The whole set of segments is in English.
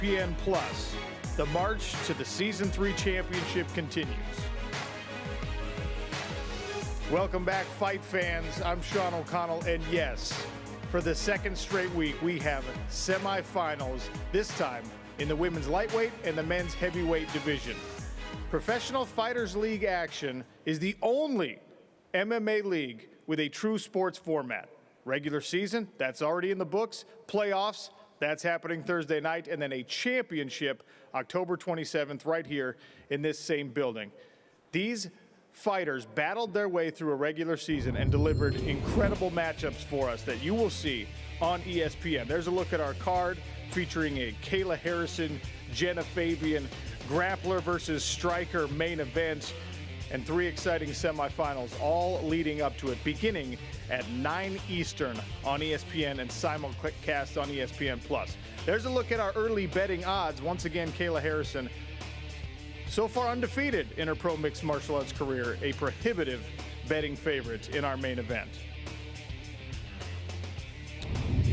ESPN Plus. The march to the Season 3 championship continues. Welcome back, fight fans. I'm Sean O'Connell, and yes, for the second straight week, we have semifinals, this time in the women's lightweight and the men's heavyweight division. Professional Fighters League action is the only MMA league with a true sports format. Regular season, that's already in the books. Playoffs, that's happening Thursday night. And then a championship, October 27th, right here in this same building. These fighters battled their way through a regular season and delivered incredible matchups for us that you will see on ESPN. There's a look at our card featuring a Kayla Harrison, Jenna Fabian, grappler versus striker main event, and 3 exciting semifinals, all leading up to it, beginning at 9 Eastern on ESPN and simulcast on ESPN Plus. There's a look at our early betting odds. Once again, Kayla Harrison, so far undefeated in her pro mixed martial arts career, a prohibitive betting favorite in our main event.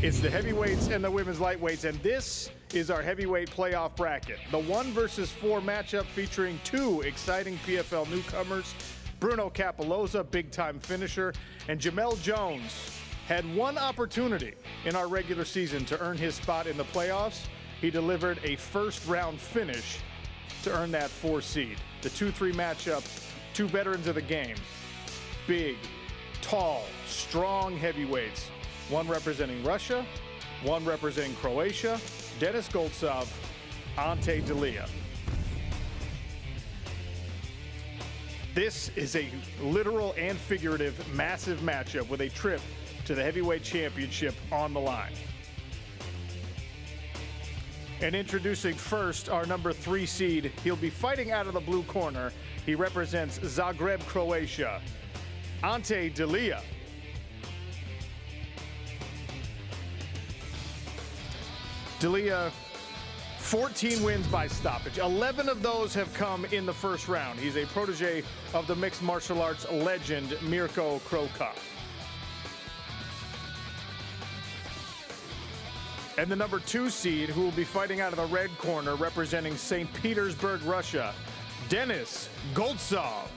It's the heavyweights and the women's lightweights, and this is our heavyweight playoff bracket. The 1 versus 4 matchup featuring 2 exciting PFL newcomers, Bruno Capoloza, big-time finisher, and Jamel Jones had one opportunity in our regular season to earn his spot in the playoffs. He delivered a first-round finish to earn that 4 seed. The 2-3 matchup, 2 veterans of the game, big, tall, strong heavyweights, one representing Russia, one representing Croatia, Denis Goltsov, Ante Delia. This is a literal and figurative massive matchup with a trip to the heavyweight championship on the line. And introducing first our number 3 seed, he'll be fighting out of the blue corner. He represents Zagreb, Croatia, Ante Delia. Delia, 14 wins by stoppage. 11 of those have come in the first round. He's a protege of the mixed martial arts legend Mirko Krokop. And the number 2 seed, who will be fighting out of the red corner, representing St. Petersburg, Russia, Denis Goltsov.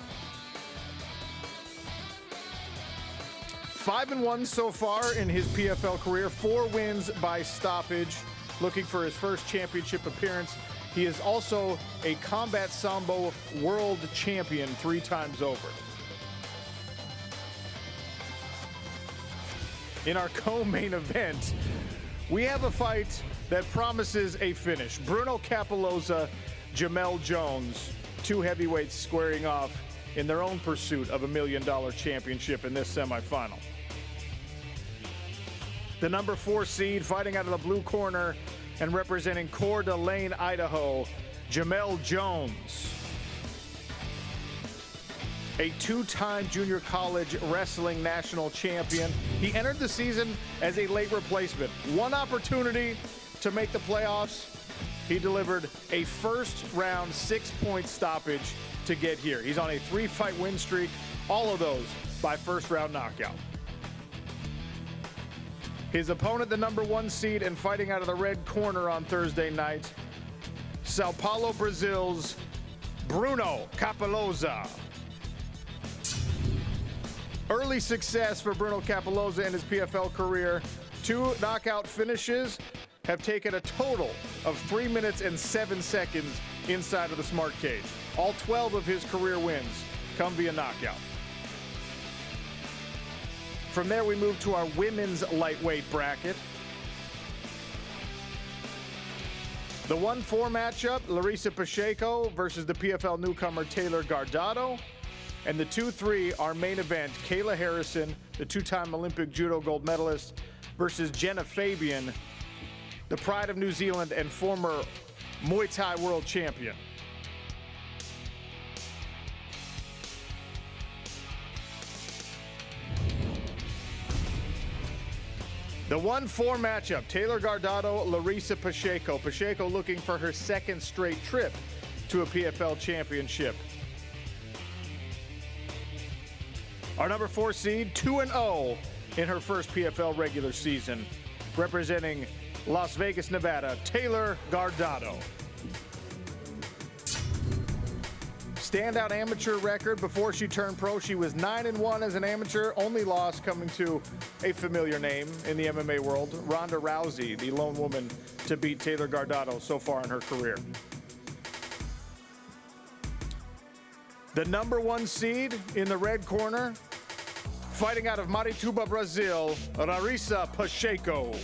5-1 so far in his PFL career, 4 wins by stoppage. Looking for his first championship appearance. He is also a combat sambo world champion 3 times over. In our co-main event, we have a fight that promises a finish. Bruno Capoloza, Jamel Jones, 2 heavyweights squaring off in their own pursuit of $1 million championship in this semifinal. The number 4 seed fighting out of the blue corner and representing Coeur d'Alene, Idaho, Jamel Jones. A 2-time junior college wrestling national champion. He entered the season as a late replacement. One opportunity to make the playoffs. He delivered a first-round 6-point stoppage to get here. He's on a 3-fight win streak, all of those by first-round knockout. His opponent, the number 1 seed and fighting out of the red corner on Thursday night, Sao Paulo, Brazil's Bruno Capoloza. Early success for Bruno Capoloza in his PFL career. 2 knockout finishes have taken a total of 3 minutes and 7 seconds inside of the smart cage. All 12 of his career wins come via knockout. From there, we move to our women's lightweight bracket. The 1-4 matchup, Larissa Pacheco versus the PFL newcomer Taylor Guardado. And the 2-3, our main event, Kayla Harrison, the 2-time Olympic judo gold medalist, versus Jenna Fabian, the pride of New Zealand and former Muay Thai world champion. The 1-4 matchup, Taylor Guardado, Larissa Pacheco. Pacheco looking for her 2nd straight trip to a PFL championship. Our number 4 seed, 2-0 in her first PFL regular season, representing Las Vegas, Nevada, Taylor Guardado. Standout amateur record before she turned pro. She was 9-1 as an amateur. Only loss coming to a familiar name in the MMA world, Ronda Rousey, the lone woman to beat Taylor Guardado so far in her career. The #1 seed in the red corner, fighting out of Marituba, Brazil, Larissa Pacheco.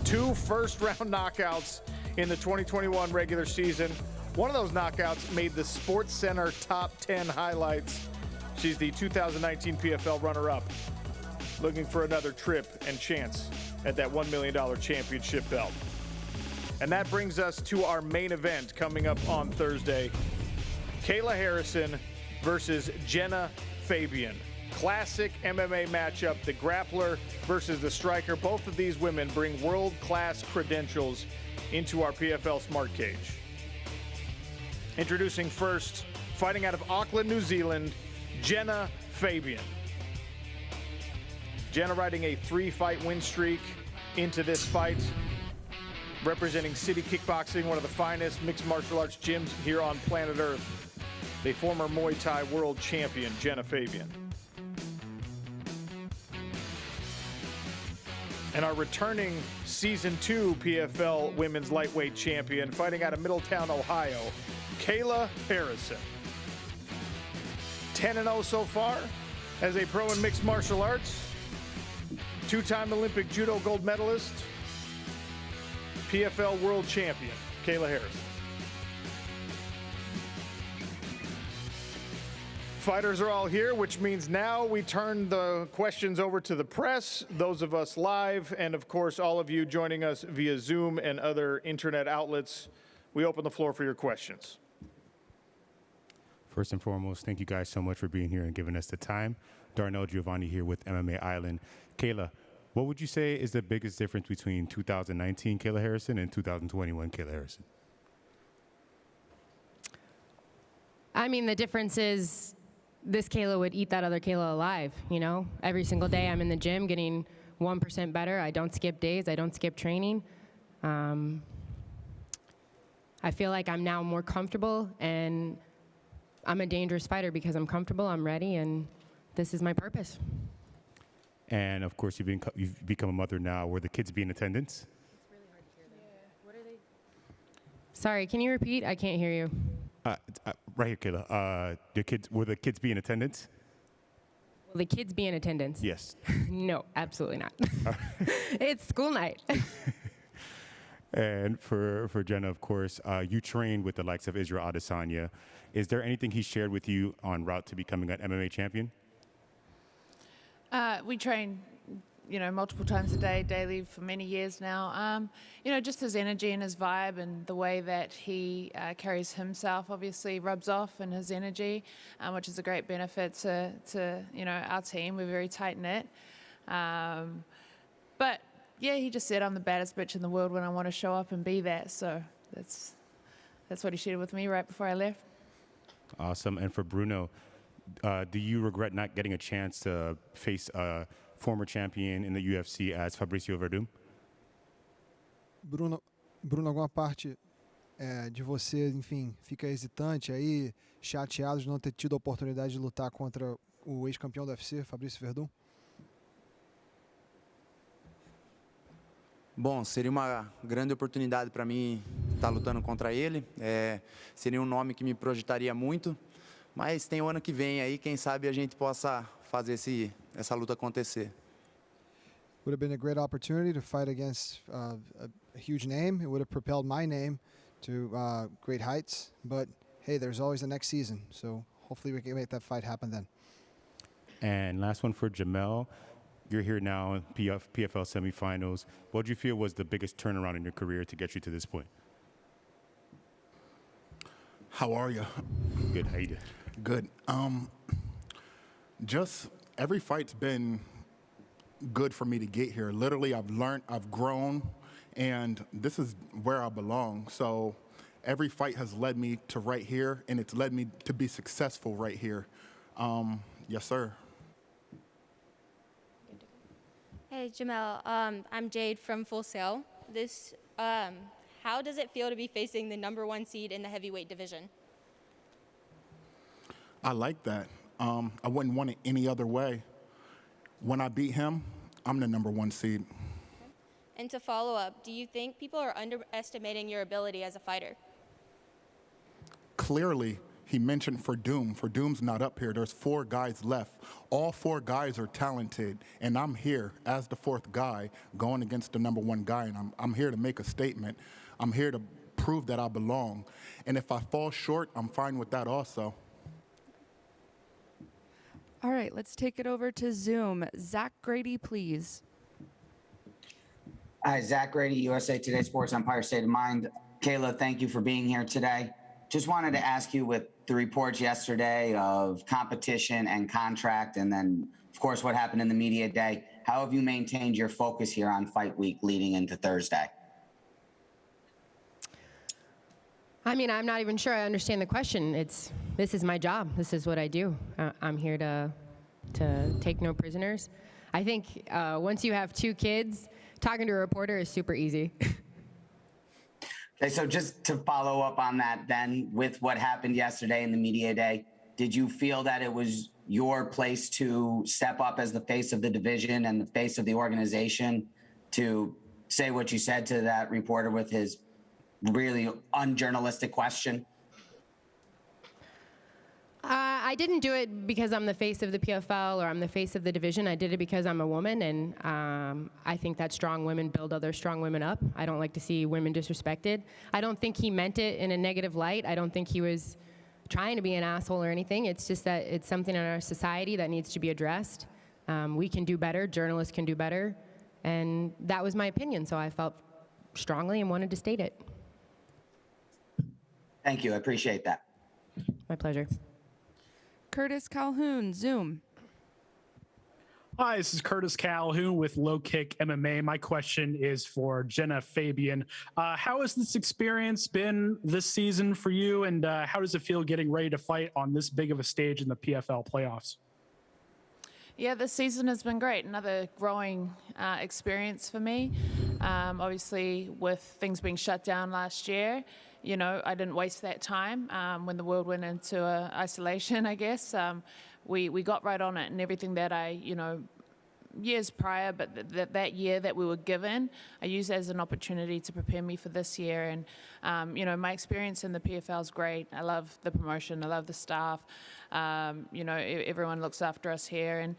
2 first-round knockouts in the 2021 regular season. One of those knockouts made the Sports Center top 10 highlights. She's the 2019 PFL runner-up, looking for another trip and chance at that $1 million championship belt. And that brings us to our main event coming up on Thursday. Kayla Harrison versus Jenna Fabian. Classic MMA matchup, the grappler versus the striker. Both of these women bring world-class credentials into our PFL Smart Cage. Introducing first, fighting out of Auckland, New Zealand, Jenna Fabian. Jenna riding a 3-fight win streak into this fight, representing City Kickboxing, one of the finest mixed martial arts gyms here on planet Earth. The former Muay Thai world champion, Jenna Fabian. And our returning Season 2 PFL Women's Lightweight Champion, fighting out of Middletown, Ohio, Kayla Harrison. 10-0 so far as a pro in mixed martial arts. 2-time Olympic judo gold medalist. PFL world champion, Kayla Harrison. Fighters are all here, which means now we turn the questions over to the press, those of us live, and of course all of you joining us via Zoom and other internet outlets. We open the floor for your questions. First and foremost, thank you guys so much for being here and giving us the time. Darnell Giovanni here with MMA Island. Kayla, what would you say is the biggest difference between 2019 Kayla Harrison and 2021 Kayla Harrison? I mean, the difference is this Kayla would eat that other Kayla alive, you know? Every single day I'm in the gym getting 1% better. I don't skip days. I don't skip training. I feel like I'm now more comfortable, and I'm a dangerous fighter because I'm comfortable, I'm ready, and this is my purpose. And of course, you've become a mother now. Will the kids be in attendance? It's really hard to hear them. Yeah. What are they? Sorry, can you repeat? I can't hear you. Right here, Kayla. Will the kids be in attendance? Will the kids be in attendance? Yes. No, absolutely not. It's school night. And for Jenna, of course, you train with the likes of Israel Adesanya. Is there anything he shared with you en route to becoming an MMA champion? We train, multiple times a day, daily for many years now. Just his energy and his vibe and the way that he carries himself obviously rubs off in his energy, which is a great benefit to our team. We're very tight-knit. But yeah, he just said I'm the baddest bitch in the world when I want to show up and be that. So that's what he shared with me right before I left. Awesome. And for Bruno, do you regret not getting a chance to face a former champion in the UFC as Fabricio Verdum? Bruno, alguma parte de você, enfim, fica hesitante aí, chateado de não ter tido a oportunidade de lutar contra o ex-campeão do UFC, Fabrício Verdum? Bom, seria uma grande oportunidade para mim estar lutando contra ele. Seria um nome que me projetaria muito, mas tem o ano que vem aí, quem sabe a gente possa fazer essa luta acontecer. Would have been a great opportunity to fight against a huge name. It would have propelled my name to great heights. But hey, there's always the next season, so hopefully we can make that fight happen then. And last one for Jamel. You're here now in PFL semifinals. What do you feel was the biggest turnaround in your career to get you to this point? How are you? Good. How you doing? Good. Just every fight's been good for me to get here. Literally, I've learned, I've grown, and this is where I belong. So every fight has led me to right here, and it's led me to be successful right here. Yes, sir. Hey, Hey, Jamel. I'm Jade from Full Sail. How does it feel to be facing the #1 seed in the heavyweight division? I like that. I wouldn't want it any other way. When I beat him, I'm the #1 seed. And to follow up, do you think people are underestimating your ability as a fighter? Clearly, he mentioned Verdum. Verdum's not up here. There's 4 guys left. All 4 guys are talented, and I'm here as the 4th guy going against the #1 guy, and I'm here to make a statement. I'm here to prove that I belong. And if I fall short, I'm fine with that also. All right, let's take it over to Zoom. Zach Grady, please. Hi, Zach Grady, USA Today Sports Empire State of Mind. Kayla, thank you for being here today. Just wanted to ask you, with the reports yesterday of competition and contract, and then, of course, what happened in the media day, how have you maintained your focus here on fight week leading into Thursday? I mean, I'm not even sure I understand the question. This is my job. This is what I do. I'm here to take no prisoners. I think once you have 2 kids, talking to a reporter is super easy. Okay, so just to follow up on that then, with what happened yesterday in the media day, did you feel that it was your place to step up as the face of the division and the face of the organization to say what you said to that reporter with his really unjournalistic question? I didn't do it because I'm the face of the PFL or I'm the face of the division. I did it because I'm a woman, and I think that strong women build other strong women up. I don't like to see women disrespected. I don't think he meant it in a negative light. I don't think he was trying to be an asshole or anything. It's just that it's something in our society that needs to be addressed. We can do better. Journalists can do better. And that was my opinion, so I felt strongly and wanted to state it. Thank you. I appreciate that. My pleasure. Curtis Calhoun, Zoom. Hi, this is Curtis Calhoun with Low Kick MMA. My question is for Jenna Fabian. How has this experience been this season for you, and how does it feel getting ready to fight on this big of a stage in the PFL playoffs? Yeah, this season has been great. Another growing experience for me. Obviously, with things being shut down last year, you know, I didn't waste that time when the world went into isolation, I guess. We got right on it, and everything that I, years prior, but that year that we were given, I used as an opportunity to prepare me for this year. And, my experience in the PFL is great. I love the promotion. I love the staff. Everyone looks after us here. And,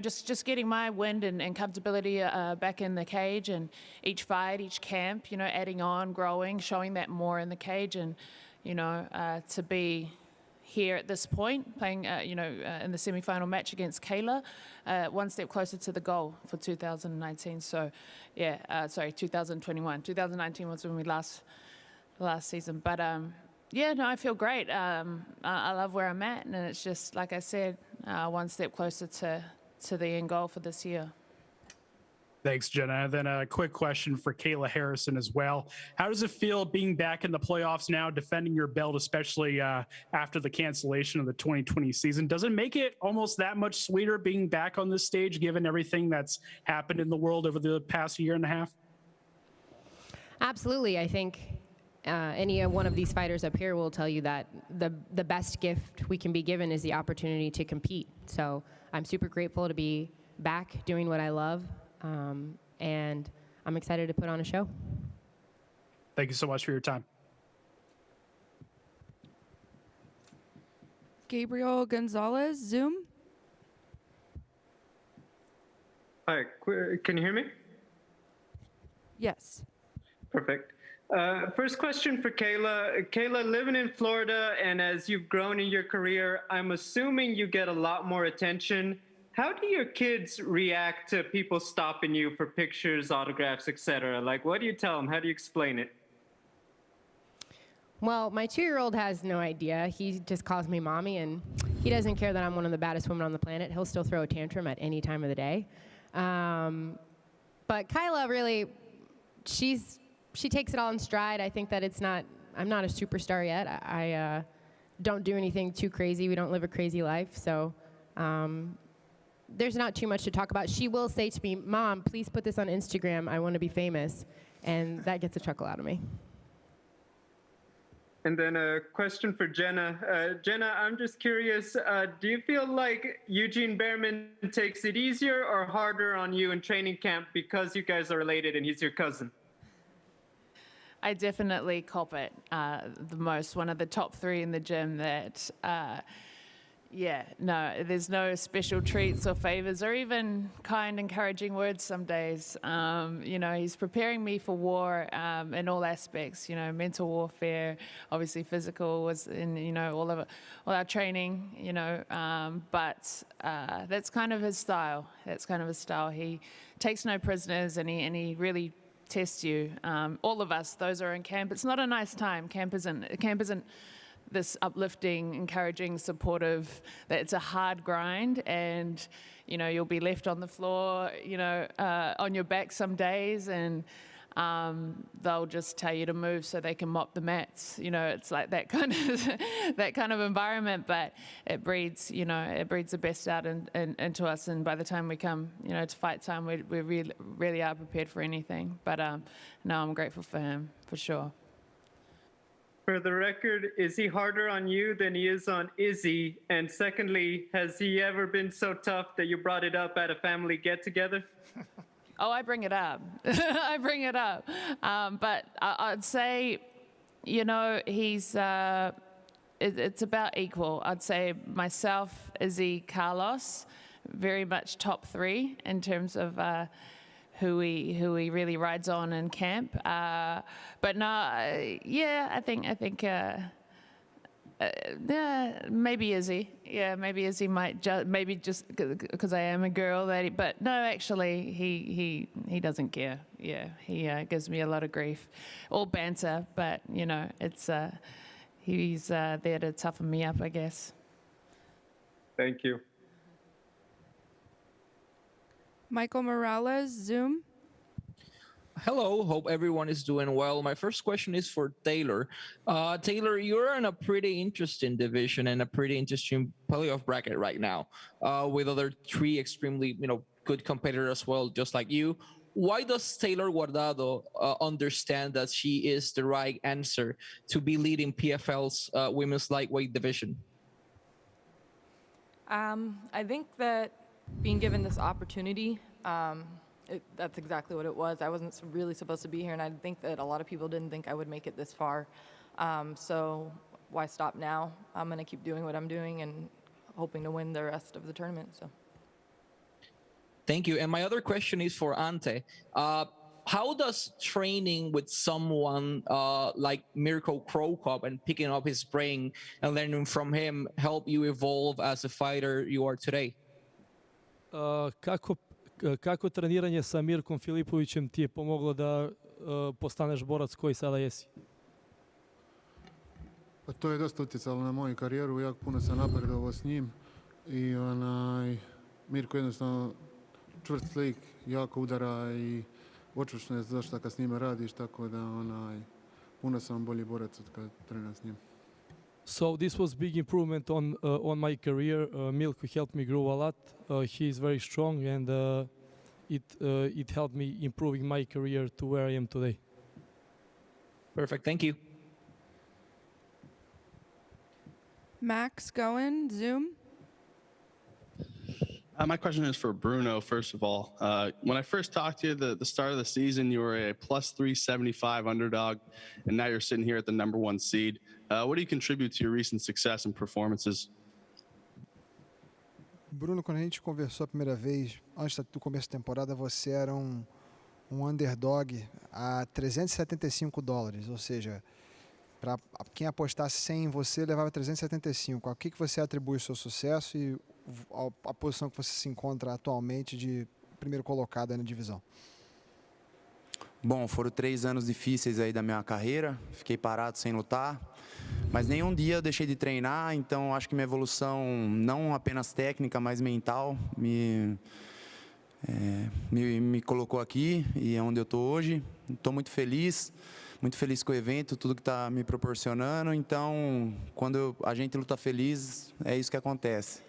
just getting my wind and comfortability back in the cage, and each fight, each camp, adding on, growing, showing that more in the cage. And, to be here at this point, playing, in the semifinal match against Kayla, one step closer to the goal for 2019. So, 2021. 2019 was when we last season. But, I feel great. I love where I'm at, and it's just, like I said, one step closer to the end goal for this year. Thanks, Jenna. And then a quick question for Kayla Harrison as well. How does it feel being back in the playoffs now, defending your belt, especially after the cancellation of the 2020 season? Does it make it almost that much sweeter being back on this stage, given everything that's happened in the world over the past year and a half? Absolutely. I think any one of these fighters up here will tell you that the best gift we can be given is the opportunity to compete. So I'm super grateful to be back doing what I love. And I'm excited to put on a show. Thank you so much for your time. Gabriel Gonzalez, Zoom. Hi, can you hear me? Yes. Perfect. First question for Kayla. Kayla, living in Florida, and as you've grown in your career, I'm assuming you get a lot more attention. How do your kids react to people stopping you for pictures, autographs, etc.? Like, what do you tell them? How do you explain it? Well, my 2-year-old has no idea. He just calls me mommy, and he doesn't care that I'm one of the baddest women on the planet. He'll still throw a tantrum at any time of the day. But Kyla really, she takes it all in stride. I think that I'm not a superstar yet. I don't do anything too crazy. We don't live a crazy life. So there's not too much to talk about. She will say to me, "Mom, please put this on Instagram. I want to be famous," and that gets a chuckle out of me. And then a question for Jenna. Jenna, I'm just curious, do you feel like Eugene Behrman takes it easier or harder on you in training camp because you guys are related and he's your cousin? I definitely cop it the most. One of the top 3 in the gym that, there's no special treats or favors or even kind, encouraging words some days. He's preparing me for war in all aspects, mental warfare, obviously physical was in, all our training, but that's kind of his style. He takes no prisoners and he really tests you. All of us, those who are in camp, it's not a nice time. Camp isn't this uplifting, encouraging, supportive, that it's a hard grind and, you'll be left on the floor, on your back some days and they'll just tell you to move so they can mop the mats. It's like that kind of environment, but it breeds the best out into us. And by the time we come, to fight time, we really are prepared for anything. But no, I'm grateful for him, for sure. For the record, is he harder on you than he is on Izzy? And secondly, has he ever been so tough that you brought it up at a family get-together? Oh, I bring it up. But I'd say, he's, it's about equal. I'd say myself, Izzy, Carlos, very much top 3 in terms of who he really rides on in camp. But no, I think maybe Izzy. Yeah, maybe Izzy might maybe just because I am a girl. But no, actually, he doesn't care. Yeah, he gives me a lot of grief, all banter. But it's he's there to toughen me up, I guess. Thank you. Michael Morales, Zoom. Hello, hope everyone is doing well. My first question is for Taylor. Taylor, you're in a pretty interesting division and a pretty interesting playoff bracket right now, with other 3 extremely, good competitors as well, just like you. Why does Taylor Guardado understand that she is the right answer to be leading PFL's women's lightweight division? I think that being given this opportunity, that's exactly what it was. I wasn't really supposed to be here, and I think that a lot of people didn't think I would make it this far. So why stop now? I'm going to keep doing what I'm doing and hoping to win the rest of the tournament. So. Thank you. And my other question is for Ante. How does training with someone like Mirko Cro Cop and picking up his brain and learning from him help you evolve as a fighter you are today? Kako treniranje sa Mirkom Filipovićem ti je pomoglo da postaneš borac koji sada jesi? Pa to je dosta utjecalo na moju karijeru, jako puno sam napredovao s njim i Mirko jednostavno čvrst lik, jako udara i očušno je zašto kad s njima radiš, tako da puno sam bolji borac od kad trenam s njim. So this was big improvement on my career. Milko helped me grow a lot. He is very strong, and it helped me improving my career to where I am today. Perfect. Thank you. Max Goen, Zoom. My question is for Bruno, first of all. When I first talked to you at the start of the season, you were a plus 375 underdog, and now you're sitting here at the #1 seed. What do you contribute to your recent success and performances? Bruno, quando a gente conversou a primeira vez, antes do começo da temporada, você era um underdog a $375, ou seja, para quem apostasse 100 em você, levava 375. A que você atribui o seu sucesso e a posição que você se encontra atualmente de primeiro colocado na divisão? Bom, foram 3 anos difíceis aí da minha carreira, fiquei parado sem lutar, mas nenhum dia eu deixei de treinar, então acho que minha evolução, não apenas técnica, mas mental, me colocou aqui e é onde eu estou hoje. Estou muito feliz com o evento, tudo que está me proporcionando, então quando a gente luta feliz, é isso que acontece.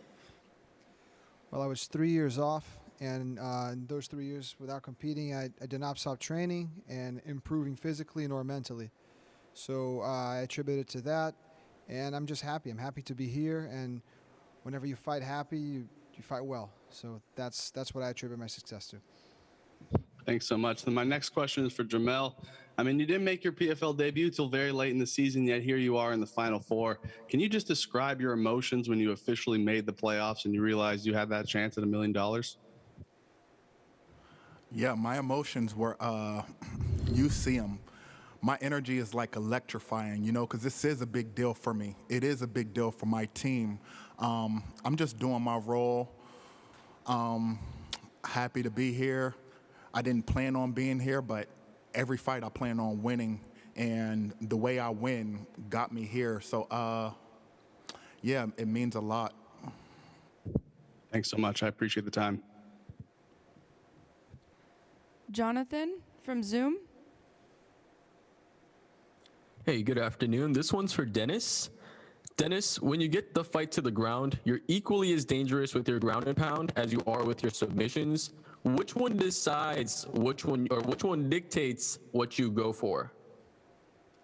Well, I was 3 years off, and in those 3 years without competing, I did not stop training and improving physically nor mentally. So I attribute it to that, and I'm just happy. I'm happy to be here, and whenever you fight happy, you fight well. So that's what I attribute my success to. Thanks so much. Then my next question is for Jamel. I mean, you didn't make your PFL debut till very late in the season, yet here you are in the Final Four. Can you just describe your emotions when you officially made the playoffs and you realized you had that chance at $1 million? Yeah, my emotions were, you see them. My energy is like electrifying, you know, because this is a big deal for me. It is a big deal for my team. I'm just doing my role. Happy to be here. I didn't plan on being here, but every fight I plan on winning, and the way I win got me here. So, yeah, it means a lot. Thanks so much. I appreciate the time. Jonathan from Zoom. Hey, good afternoon. This one's for Dennis. Dennis, when you get the fight to the ground, you're equally as dangerous with your ground and pound as you are with your submissions. Which one decides which one dictates what you go for?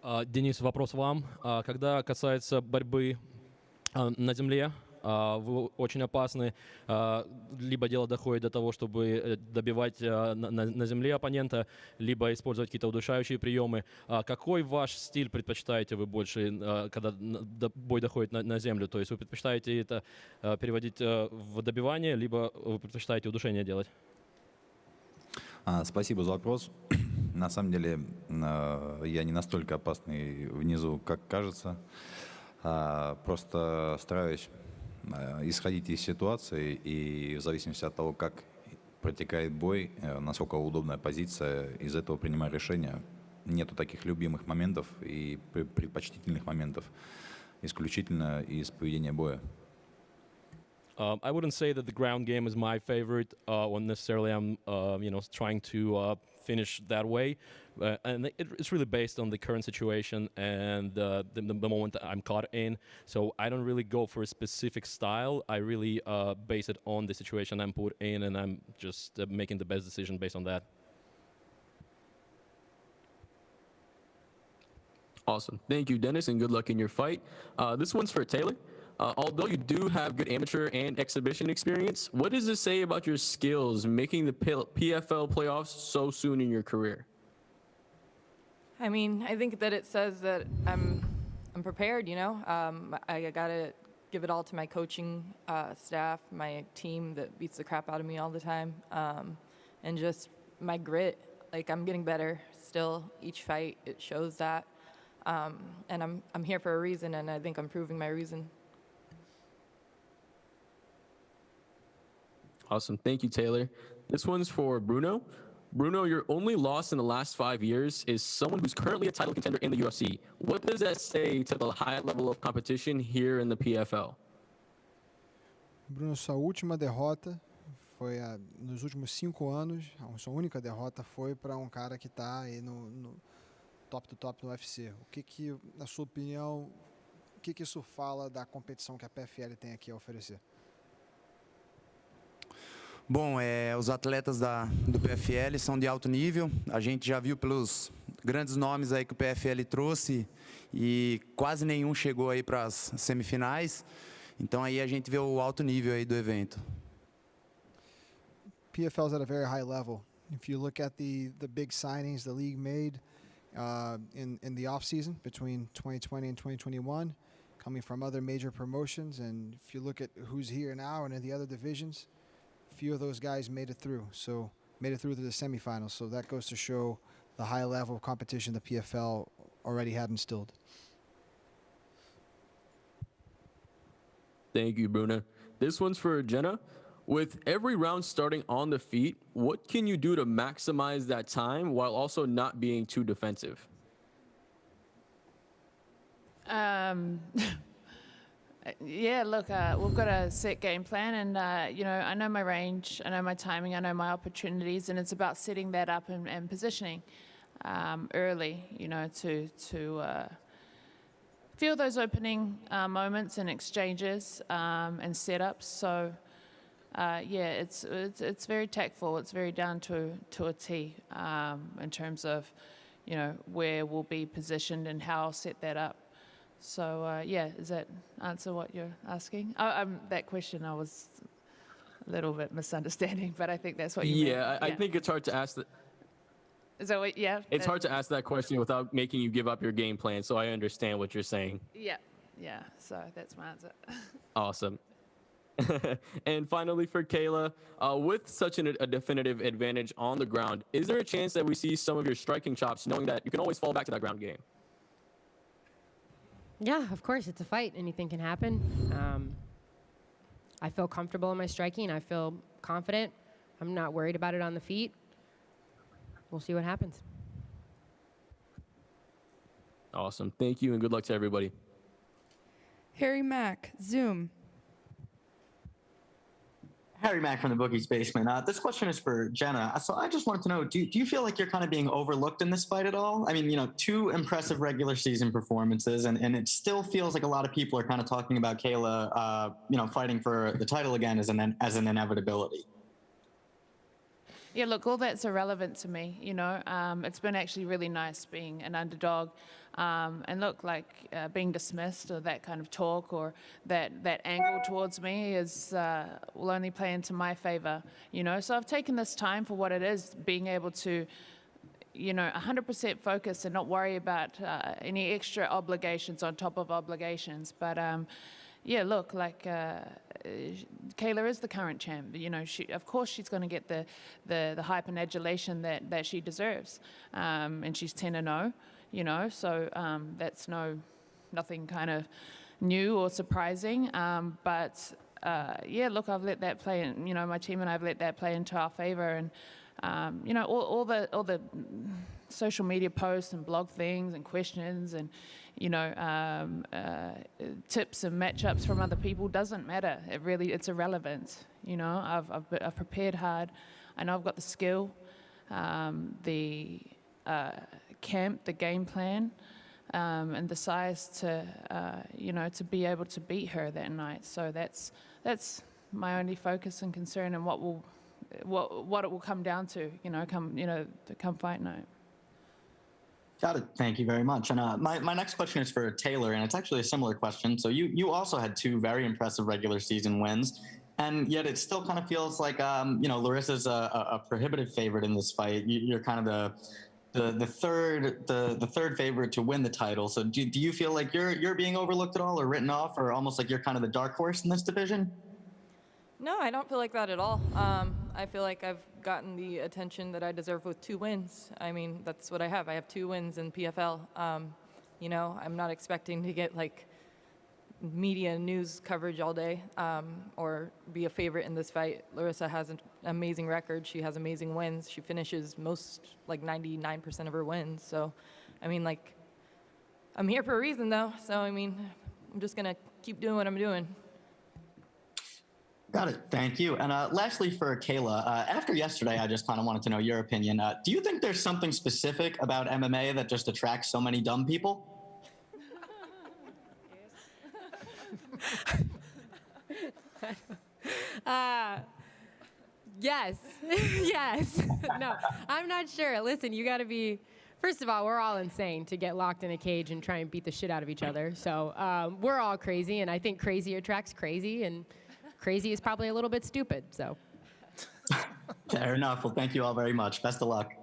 Денис, вопрос вам. Когда касается борьбы на земле, вы очень опасны. Либо дело доходит до того, чтобы добивать на земле оппонента, либо использовать какие-то удушающие приемы. Какой ваш стиль предпочитаете вы больше, когда бой доходит на землю? То есть вы предпочитаете это переводить в добивание, либо вы предпочитаете удушение делать? Спасибо за вопрос. На самом деле, я не настолько опасный внизу, как кажется. Просто стараюсь исходить из ситуации и в зависимости от того, как протекает бой, насколько удобная позиция, из этого принимаю решение. Нету таких любимых моментов и предпочтительных моментов, исключительно из поведения боя. I wouldn't say that the ground game is my favorite, or necessarily I'm, trying to finish that way. And it's really based on the current situation and the moment that I'm caught in. So I don't really go for a specific style. I really base it on the situation I'm put in, and I'm just making the best decision based on that. Awesome. Thank you, Dennis, and good luck in your fight. This one's for Taylor. Although you do have good amateur and exhibition experience, what does this say about your skills making the PFL playoffs so soon in your career? I mean, I think that it says that I'm prepared, you know. I got to give it all to my coaching staff, my team that beats the crap out of me all the time, and just my grit. Like, I'm getting better still each fight. It shows that. And I'm here for a reason, and I think I'm proving my reason. Awesome. Thank you, Taylor. This one's for Bruno. Bruno, your only loss in the last 5 years is someone who's currently a title contender in the UFC. What does that say to the high level of competition here in the PFL? Bruno, sua última derrota foi nos últimos 5 anos. A sua única derrota foi para cara que está aí no top do top no UFC. O que, na sua opinião, o que isso fala da competição que a PFL tem aqui a oferecer? Bom, os atletas do PFL são de alto nível. A gente já viu pelos grandes nomes aí que o PFL trouxe e quase nenhum chegou aí para as semifinais. Então aí a gente vê o alto nível aí do evento. PFL's at a very high level. If you look at the big signings the league made in the off season between 2020 and 2021, coming from other major promotions, and if you look at who's here now and in the other divisions, few of those guys made it through to the semifinals. So that goes to show the high level of competition the PFL already had instilled. Thank you, Bruno. This one's for Jenna. With every round starting on the feet, what can you do to maximize that time while also not being too defensive? Yeah, look, we've got a set game plan, and I know my range, I know my timing, I know my opportunities, and it's about setting that up and positioning early, to feel those opening moments and exchanges and setups. So yeah, it's very tactful. It's very down to a T in terms of, you know, where we'll be positioned and how I'll set that up. So yeah, does that answer what you're asking? That question I was a little bit misunderstanding, but I think that's what you meant. Yeah, I think it's hard to ask that. Is that what? Yeah. It's hard to ask that question without making you give up your game plan. So I understand what you're saying. Yeah, yeah. So that's my answer. Awesome. And finally, for Kayla, with such a definitive advantage on the ground, is there a chance that we see some of your striking chops, knowing that you can always fall back to that ground game? Yeah, of course, it's a fight. Anything can happen. I feel comfortable in my striking. I feel confident. I'm not worried about it on the feet. We'll see what happens. Awesome. Thank you, and good luck to everybody. Harry Mack, Zoom. Harry Mack from the Boogie's Basement. This question is for Jenna. So I just wanted to know, do you feel like you're kind of being overlooked in this fight at all? I mean, you know, 2 impressive regular season performances, and it still feels like a lot of people are kind of talking about Kayla, you know, fighting for the title again as an inevitability. Yeah, look, all that's irrelevant to me, you know. It's been actually really nice being an underdog. And look, like being dismissed or that kind of talk or that angle towards me will only play into my favor, you know. So I've taken this time for what it is, being able to, you know, 100% focus and not worry about any extra obligations on top of obligations. But yeah, look, like Kayla is the current champ. You know, of course she's going to get the hype and adulation that she deserves. And she's 10-0, you know, so that's nothing kind of new or surprising. But yeah, look, I've let that play, and you know, my team and I've let that play into our favor. And you know, all the social media posts and blog things and questions and, you know, tips and matchups from other people doesn't matter. It's irrelevant. You know, I've prepared hard. I know I've got the skill, the camp, the game plan, and the size to, you know, to be able to beat her that night. So that's my only focus and concern, and what it will come down to, you know, come fight night. Got it. Thank you very much. And my next question is for Taylor, and it's actually a similar question. So you also had 2 very impressive regular season wins, and yet it still kind of feels like you know, Larissa's a prohibitive favorite in this fight. You're kind of the third favorite to win the title. So do you feel like you're being overlooked at all, or written off, or almost like you're kind of the dark horse in this division? No, I don't feel like that at all. I feel like I've gotten the attention that I deserve with 2 wins. I mean, that's what I have. I have 2 wins in PFL. You know, I'm not expecting to get like media news coverage all day or be a favorite in this fight. Larissa has an amazing record. She has amazing wins. She finishes like 99% of her wins. So, I mean, like, I'm here for a reason though. So, I mean, I'm just gonna keep doing what I'm doing. Got it. Thank you. And lastly, for Kayla, after yesterday, I just kind of wanted to know your opinion. Do you think there's something specific about MMA that just attracts so many dumb people? Yes. Yes. No, I'm not sure. Listen, you got to be. First of all, we're all insane to get locked in a cage and try and beat the shit out of each other. So we're all crazy, and I think crazy attracts crazy, and crazy is probably a little bit stupid, so. Fair enough. Well, thank you all very much. Best of luck.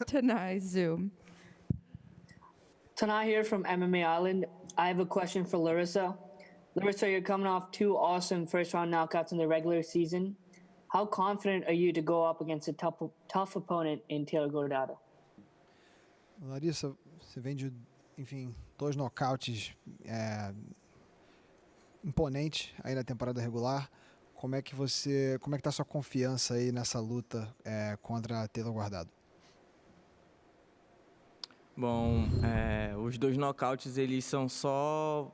Tanai, Zoom. Tanai here from MMA Island. I have a question for Larissa. Larissa, you're coming off 2 awesome first-round knockouts in the regular season. How confident are you to go up against a tough opponent in Taylor Gordado? Larissa, você vem de, enfim, 2 nocautes imponente aí na temporada regular. Como é que tá a sua confiança aí nessa luta contra a Taylor Guardado? Bom, os 2 nocautes, eles são só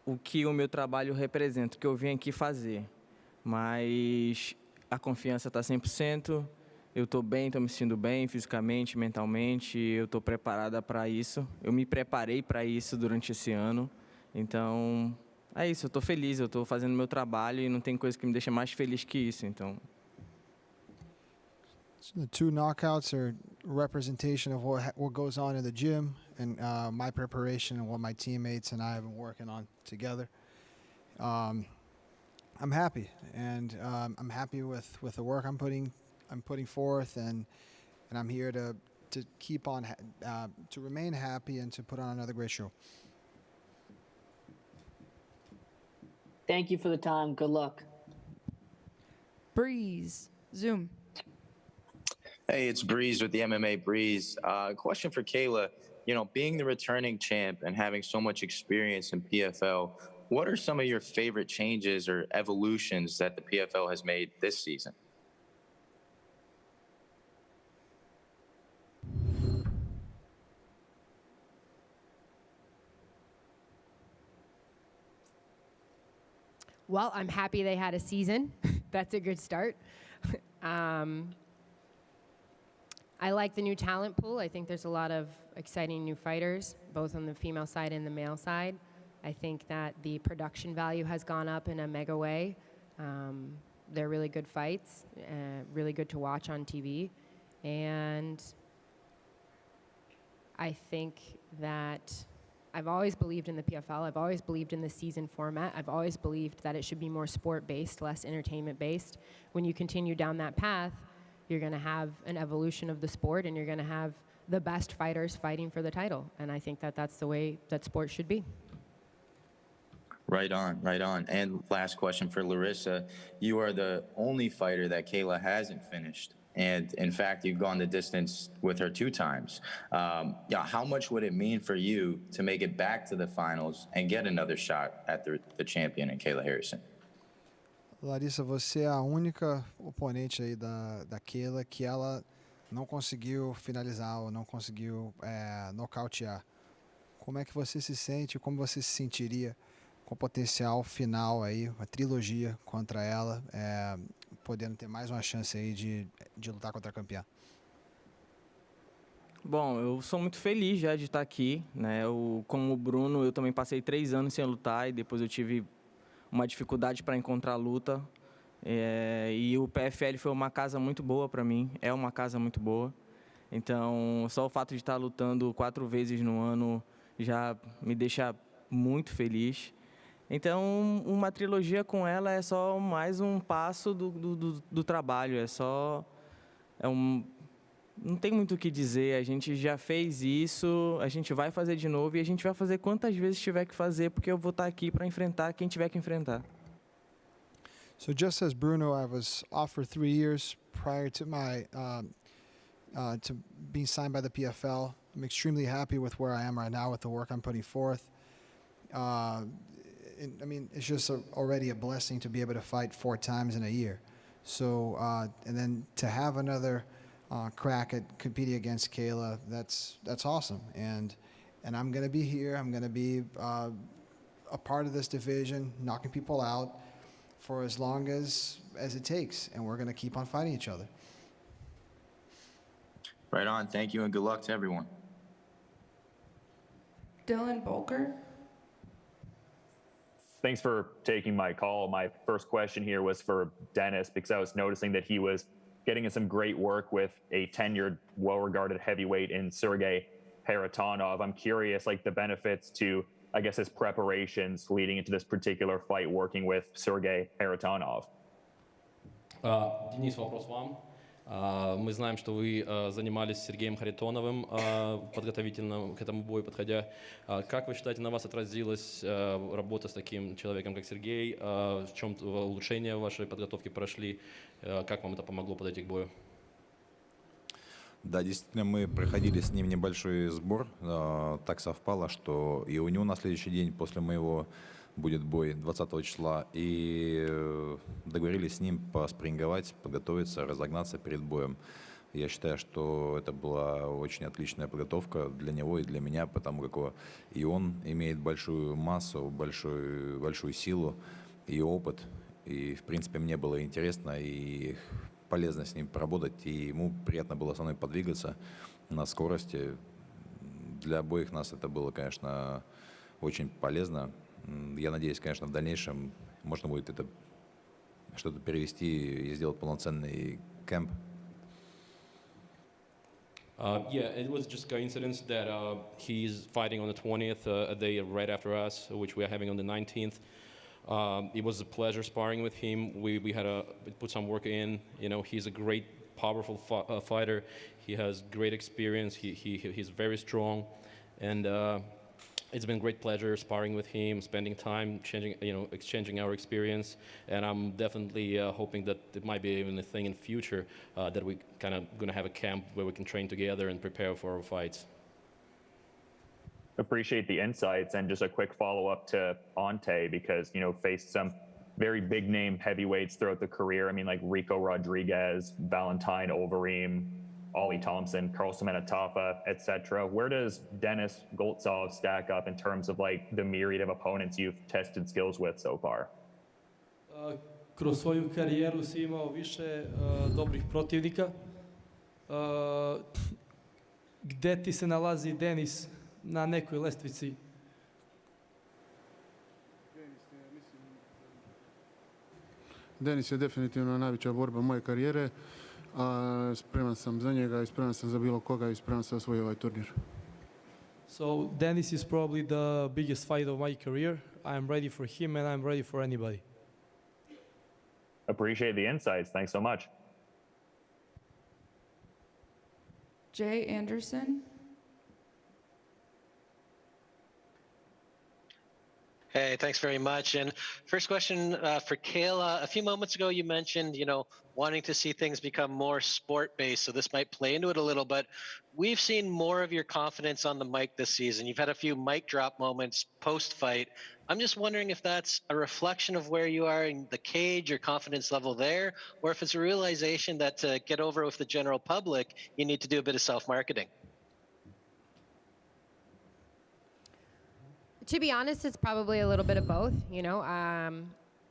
o que o meu trabalho representa, o que eu vim aqui fazer. Mas a confiança está 100%, eu estou bem, estou me sentindo bem fisicamente, mentalmente, eu estou preparada para isso. Eu me preparei para isso durante esse ano, então é isso, eu tô feliz, eu tô fazendo meu trabalho e não tem coisa que me deixa mais feliz que isso, então. So the 2 knockouts are representation of what goes on in the gym and my preparation and what my teammates and I have been working on together. I'm happy, and I'm happy with the work I'm putting forth, and I'm here to keep on to remain happy and to put on another great show. Thank you for the time. Good luck. Breeze, Zoom. Hey, it's Breeze with the MMA Breeze. Question for Kayla. You know, being the returning champ and having so much experience in PFL, what are some of your favorite changes or evolutions that the PFL has made this season? Well, I'm happy they had a season. That's a good start. I like the new talent pool. I think there's a lot of exciting new fighters, both on the female side and the male side. I think that the production value has gone up in a mega way. They're really good fights, really good to watch on TV. And I think that I've always believed in the PFL. I've always believed in the season format. I've always believed that it should be more sport-based, less entertainment-based. When you continue down that path, you're going to have an evolution of the sport, and you're going to have the best fighters fighting for the title. And I think that that's the way that sport should be. Right on, right on. And last question for Larissa. You are the only fighter that Kayla hasn't finished. And in fact, you've gone the distance with her 2 times. How much would it mean for you to make it back to the finals and get another shot at the champion in Kayla Harrison? Larissa, você é a única oponente aí da Kayla que ela não conseguiu finalizar ou não conseguiu nocautear. Como é que você se sente? Como você se sentiria com potencial final aí, uma trilogia contra ela, podendo ter mais uma chance aí de lutar contra a campeã? Bom, eu sou muito feliz já de estar aqui, né? Como o Bruno, eu também passei 3 anos sem lutar e depois eu tive uma dificuldade para encontrar luta. E o PFL foi uma casa muito boa para mim, é uma casa muito boa. Então, só o fato de estar lutando 4 vezes no ano já me deixa muito feliz. Então, uma trilogia com ela é só mais um passo do trabalho, não tem muito o que dizer, a gente já fez isso, a gente vai fazer de novo e a gente vai fazer quantas vezes tiver que fazer, porque eu vou estar aqui para enfrentar quem tiver que enfrentar. So just as Bruno, I was off for 3 years prior to my to being signed by the PFL. I'm extremely happy with where I am right now with the work I'm putting forth. I mean, it's just already a blessing to be able to fight 4 times in a year. So, and then to have another crack at competing against Kayla, that's awesome. And I'm going to be here. I'm going to be a part of this division, knocking people out for as long as it takes. And we're going to keep on fighting each other. Right on. Thank you, and good luck to everyone. Dylan Bolker. Thanks for taking my call. My first question here was for Dennis, because I was noticing that he was getting in some great work with a tenured, well-regarded heavyweight in Sergey Haratonov. I'm curious, like, the benefits to, I guess, his preparations leading into this particular fight working with Sergey Haratonov. Денис, вопрос вам. Мы знаем, что вы занимались с Сергеем Харитоновым подготовительно к этому бою подходя. Как вы считаете, на вас отразилась работа с таким человеком, как Сергей? В чем улучшения в вашей подготовке прошли? Как вам это помогло подойти к бою? Да, действительно, мы проходили с ним небольшой сбор. Так совпало, что и у него на следующий день после моего будет бой 20 числа, и договорились с ним поспринговать, подготовиться, разогнаться перед боем. Я считаю, что это была очень отличная подготовка для него и для меня, потому как и он имеет большую массу, большую силу и опыт. И, в принципе, мне было интересно и полезно с ним поработать, и ему приятно было со мной подвигаться на скорости. Для обоих нас это было, конечно, очень полезно. Я надеюсь, конечно, в дальнейшем можно будет это что-то перевести и сделать полноценный кэмп. Yeah, it was just coincidence that he's fighting on the 20th, a day right after us, which we are having on the 19th. It was a pleasure sparring with him. We had we put some work in. You know, he's a great, powerful fighter. He has great experience. He's very strong, and it's been great pleasure sparring with him, spending time, exchanging our experience. And I'm definitely hoping that it might be even a thing in future that we kind of going to have a camp where we can train together and prepare for our fights. Appreciate the insights, and just a quick follow-up to Ante, because faced some very big name heavyweights throughout the career. I mean, like Rico Rodriguez, Valentine Overeem, Ollie Thompson, Carl Semenatafa, etc. Where does Denis Goltsov stack up in terms of like the myriad of opponents you've tested skills with so far? Kroz svoju karijeru si imao više dobrih protivnika. Gde ti se nalazi Denis na nekoj lestvici? Denis je definitivno najveća borba moje karijere, a spreman sam za njega i spreman sam za bilo koga i spreman sam osvojiti ovaj turnir. So Denis is probably the biggest fight of my career. I'm ready for him and I'm ready for anybody. Appreciate the insights. Thanks so much. Jay Anderson. Hey, thanks very much. And first question for Kayla. A few moments ago, you mentioned, wanting to see things become more sport-based, so this might play into it a little, but we've seen more of your confidence on the mic this season. You've had a few mic drop moments post-fight. I'm just wondering if that's a reflection of where you are in the cage, your confidence level there, or if it's a realization that to get over with the general public, you need to do a bit of self-marketing. To be honest, it's probably a little bit of both.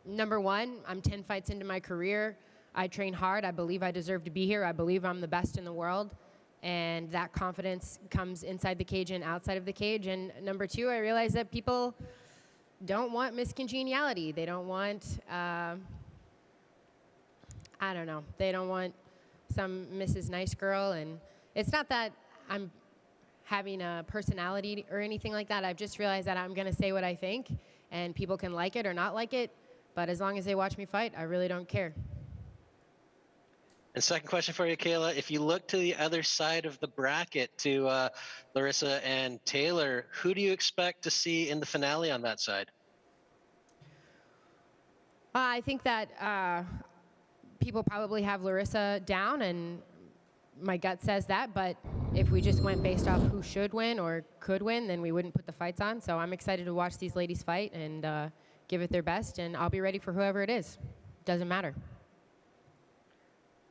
Number one, I'm 10 fights into my career. I train hard. I believe I deserve to be here. I believe I'm the best in the world. And that confidence comes inside the cage and outside of the cage. And number two, I realize that people don't want miscongeniality. They don't want, they don't want some Mrs. Nice Girl. And it's not that I'm having a personality or anything like that. I've just realized that I'm going to say what I think, and people can like it or not like it, but as long as they watch me fight, I really don't care. And second question for you, Kayla, if you look to the other side of the bracket to Larissa and Taylor, who do you expect to see in the finale on that side? I think that people probably have Larissa down, and my gut says that, but if we just went based off who should win or could win, then we wouldn't put the fights on. So I'm excited to watch these ladies fight and give it their best, and I'll be ready for whoever it is. Doesn't matter.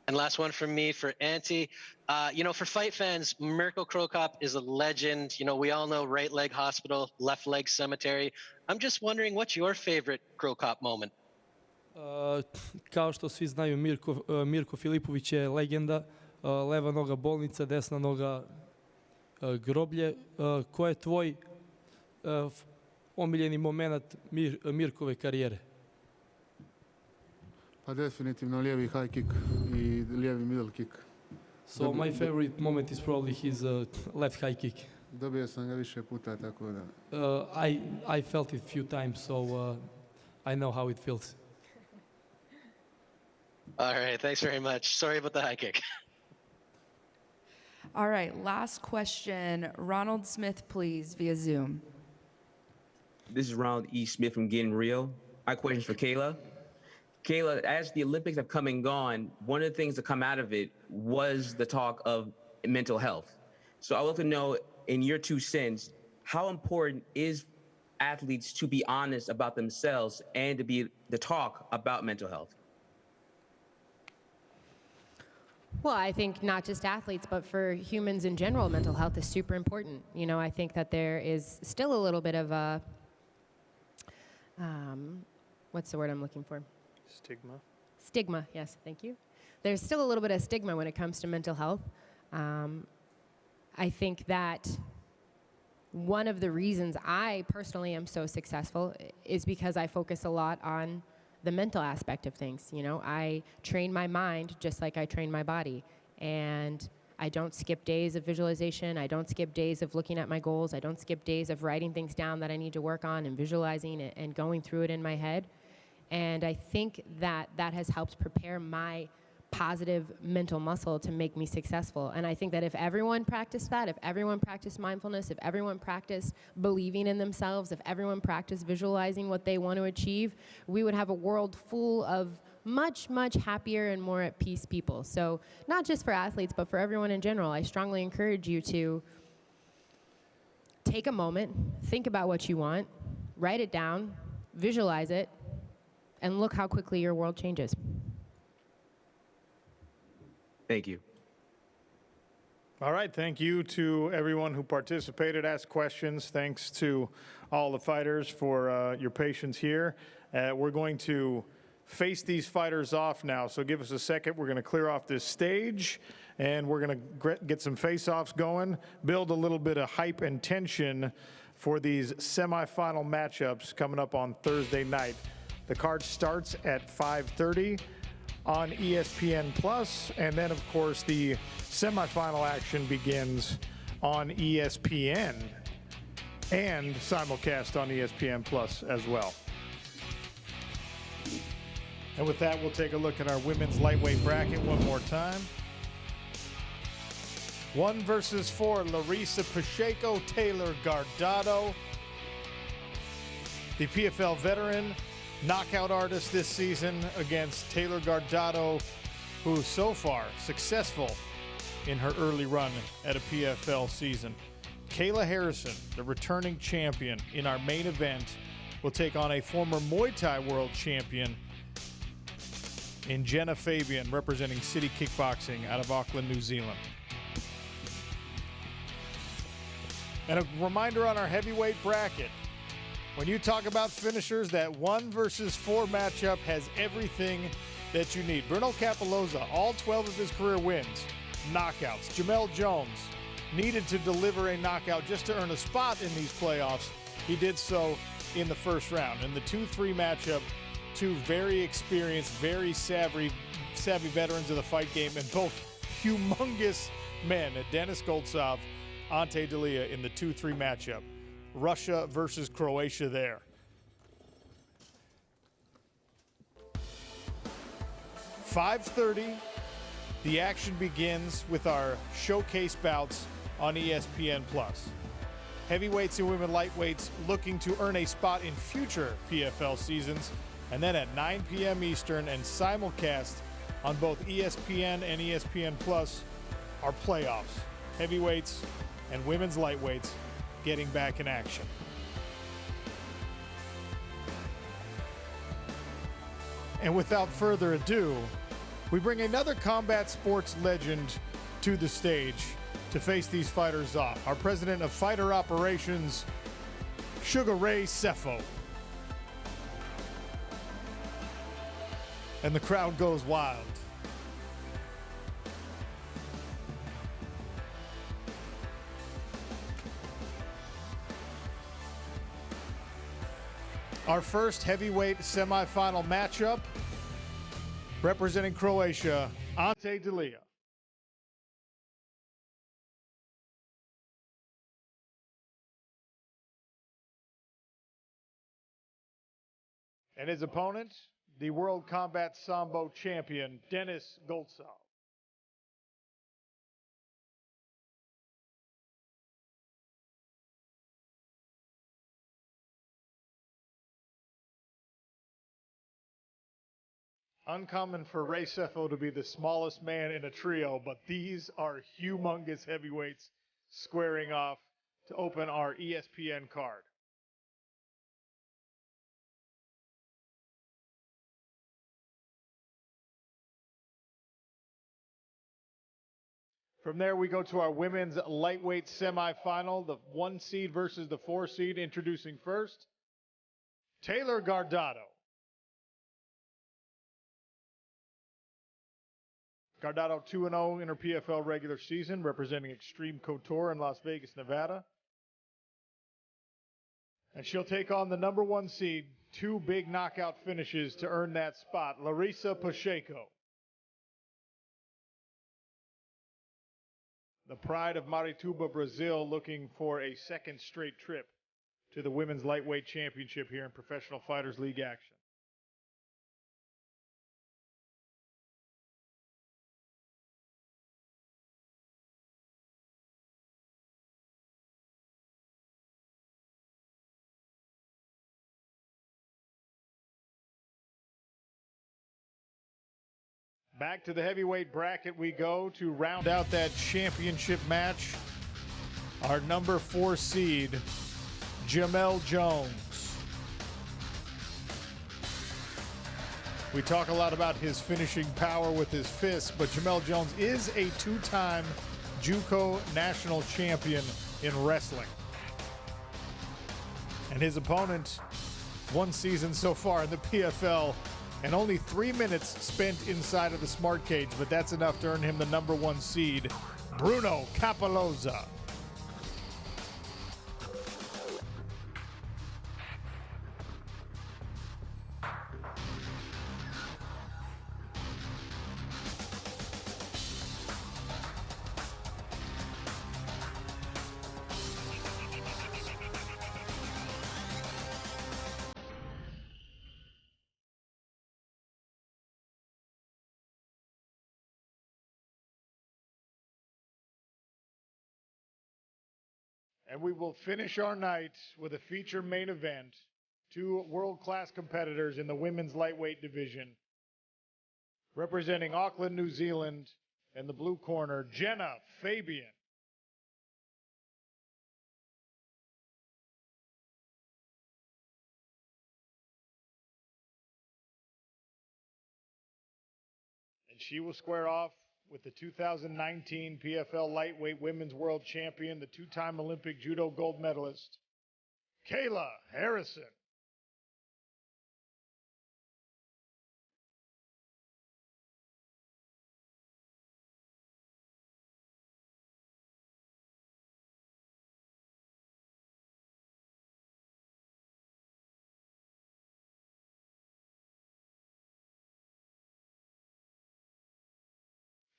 And last one from me for Ante. For fight fans, Mirko Cro Cop is a legend. We all know right leg hospital, left leg cemetery. I'm just wondering, what's your favorite Cro Cop moment? Kao što svi znaju, Mirko Filipović je legenda. Leva noga bolnica, desna noga groblje. Ko je tvoj omiljeni moment Mirkove karijere? Pa definitivno lijevi high kick i lijevi middle kick. So my favorite moment is probably his left high kick. Dobio sam ga više puta, tako da. I felt it a few times, so I know how it feels. All right, thanks very much. Sorry about the high kick. All right, last question. Ronald Smith, please, via Zoom. This is Ronald E. Smith from Getting Real. My question is for Kayla. Kayla, as the Olympics have come and gone, one of the things that come out of it was the talk of mental health. So I would like to know, in your 2 cents, how important is athletes to be honest about themselves and to talk about mental health? Well, I think not just athletes, but for humans in general, mental health is super important. I think that there is still a little bit of a, what's the word I'm looking for? Stigma. Stigma, yes, thank you. There's still a little bit of stigma when it comes to mental health. I think that one of the reasons I personally am so successful is because I focus a lot on the mental aspect of things. You know, I train my mind just like I train my body. And I don't skip days of visualization. I don't skip days of looking at my goals. I don't skip days of writing things down that I need to work on and visualizing it and going through it in my head. And I think that that has helped prepare my positive mental muscle to make me successful. And I think that if everyone practiced that, if everyone practiced mindfulness, if everyone practiced believing in themselves, if everyone practiced visualizing what they want to achieve, we would have a world full of much, much happier and more at peace people. So not just for athletes, but for everyone in general, I strongly encourage you to take a moment, think about what you want, write it down, visualize it, and look how quickly your world changes. Thank you. All right, thank you to everyone who participated, asked questions. Thanks to all the fighters for your patience here. We're going to face these fighters off now, so give us a second. We're going to clear off this stage, and we're going to get some face-offs going, build a little bit of hype and tension for these semifinal matchups coming up on Thursday night. The card starts at 5:30 on ESPN Plus, and then of course the semifinal action begins on ESPN and simulcast on ESPN Plus as well. And with that, we'll take a look at our women's lightweight bracket one more time. 1 versus 4, Larissa Pacheco, Taylor Guardado. The PFL veteran, knockout artist this season against Taylor Guardado, who is so far successful in her early run at a PFL season. Kayla Harrison, the returning champion in our main event, will take on a former Muay Thai world champion in Jenna Fabian, representing City Kickboxing out of Auckland, New Zealand. And a reminder on our heavyweight bracket. When you talk about finishers, that 1 versus 4 matchup has everything that you need. Bruno Capoloza, all 12 of his career wins, knockouts. Jamel Jones needed to deliver a knockout just to earn a spot in these playoffs. He did so in the first round. In the 2-3 matchup, two very experienced, very savvy veterans of the fight game, and both humongous men, Denis Goltsov, Ante Delia in the 2-3 matchup. Russia versus Croatia there. $5:30, the action begins with our showcase bouts on ESPN+. Heavyweights and women lightweights looking to earn a spot in future PFL seasons. And then at 9 p.m. Eastern and simulcast on both ESPN and ESPN+, our playoffs. Heavyweights and women's lightweights getting back in action. And without further ado, we bring another combat sports legend to the stage to face these fighters off. Our president of fighter operations, Sugar Ray Sefo. And the crowd goes wild. Our first heavyweight semifinal matchup, representing Croatia, Ante Delia. And his opponent, the World Combat Sambo champion, Denis Goltsov. Uncommon for Ray Sefo to be the smallest man in a trio, but these are humongous heavyweights squaring off to open our ESPN card. From there, we go to our women's lightweight semifinal, the 1 seed versus the 4 seed. Introducing first, Taylor Guardado. Guardado 2-0 in her PFL regular season, representing Extreme Couture in Las Vegas, Nevada. And she'll take on the number 1 seed. 2 big knockout finishes to earn that spot. Larissa Pacheco, the pride of Marituba, Brazil, looking for a second straight trip to the Women's Lightweight Championship here in Professional Fighters League action. Back to the heavyweight bracket we go to round out that championship match. Our number 4 seed, Jamel Jones. We talk a lot about his finishing power with his fists, but Jamel Jones is a 2-time JUCO national champion in wrestling. And his opponent, 1 season so far in the PFL, and only 3 minutes spent inside of the smart cage, but that's enough to earn him the number 1 seed, Bruno Capoloza. And we will finish our night with a feature main event. 2 world-class competitors in the women's lightweight division. Representing Auckland, New Zealand, in the blue corner, Jenna Fabian. And she will square off with the 2019 PFL Lightweight Women's World Champion, the 2-time Olympic Judo gold medalist, Kayla Harrison.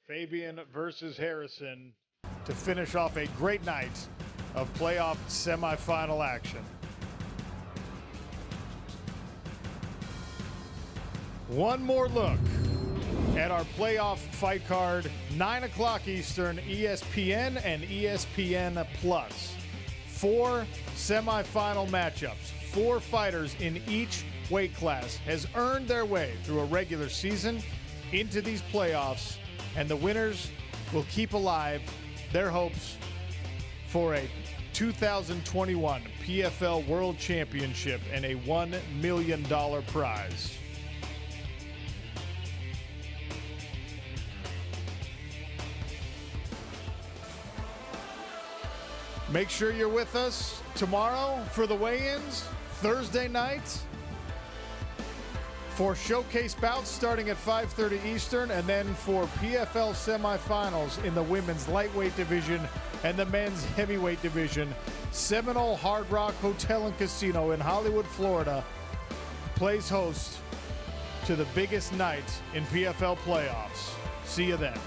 Fabian versus Harrison to finish off a great night of playoff semifinal action. One more look at our playoff fight card, 9 o'clock Eastern, ESPN and ESPN Plus. 4 semifinal matchups, 4 fighters in each weight class has earned their way through a regular season into these playoffs, and the winners will keep alive their hopes for a 2021 PFL World Championship and a $1 million prize. Make sure you're with us tomorrow for the weigh-ins, Thursday night, for showcase bouts starting at 5:30 Eastern, and then for PFL semifinals in the women's lightweight division and the men's heavyweight division. Seminole Hard Rock Hotel and Casino in Hollywood, Florida, plays host to the biggest night in PFL playoffs. See you then.